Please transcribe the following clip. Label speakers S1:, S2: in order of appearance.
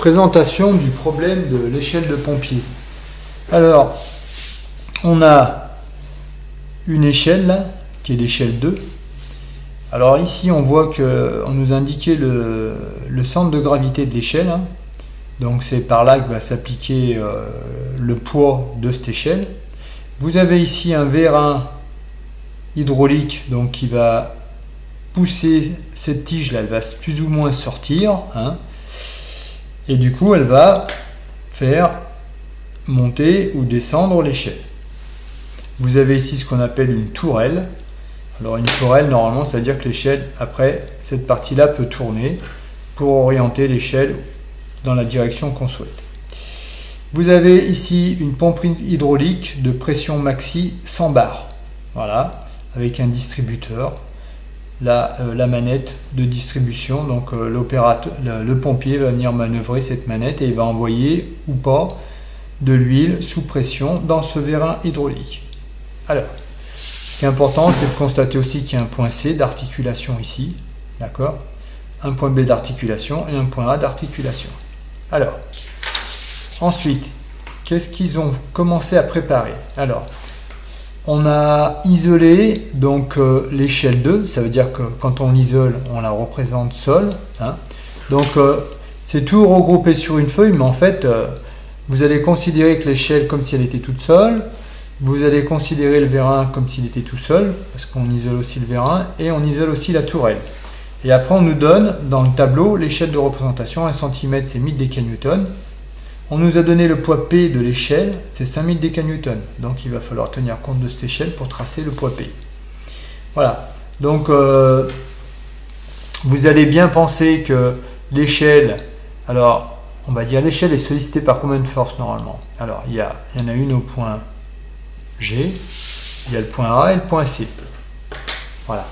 S1: présentation du problème de l'échelle de pompier. Alors, on a une échelle là, qui est l'échelle 2. Alors ici, on voit qu'on nous indiquait le centre de gravité de l'échelle. Hein. Donc c'est par là que va s'appliquer le poids de cette échelle. Vous avez ici un vérin hydraulique donc, qui va pousser cette tige là, elle va plus ou moins sortir. Hein. Et du coup, elle va faire monter ou descendre l'échelle. Vous avez ici ce qu'on appelle une tourelle. Alors une tourelle, normalement, ça veut dire que l'échelle, après, cette partie-là peut tourner pour orienter l'échelle dans la direction qu'on souhaite. Vous avez ici une pompe hydraulique de pression maxi 100 bars. Voilà, avec un distributeur. La manette de distribution, donc le pompier va venir manœuvrer cette manette et il va envoyer ou pas de l'huile sous pression dans ce vérin hydraulique. Alors, ce qui est important, c'est de constater aussi qu'il y a un point C d'articulation ici, d'accord, un point B d'articulation et un point A d'articulation. Alors, ensuite, qu'est-ce qu'ils ont commencé à préparer? Alors, on a isolé donc l'échelle 2, ça veut dire que quand on l'isole, on la représente seule. Hein. Donc c'est tout regroupé sur une feuille, mais en fait, vous allez considérer que l'échelle comme si elle était toute seule. Vous allez considérer le vérin comme s'il était tout seul, parce qu'on isole aussi le vérin, et on isole aussi la tourelle. Et après, on nous donne dans le tableau l'échelle de représentation, 1 cm c'est 1000 décanewtons. On nous a donné le poids P de l'échelle, c'est 5000 décanewtons. Donc il va falloir tenir compte de cette échelle pour tracer le poids P. Voilà. Donc vous allez bien penser que l'échelle, alors on va dire l'échelle est sollicitée par combien de forces normalement? Alors il y en a une au point G, il y a le point A et le point C. Voilà.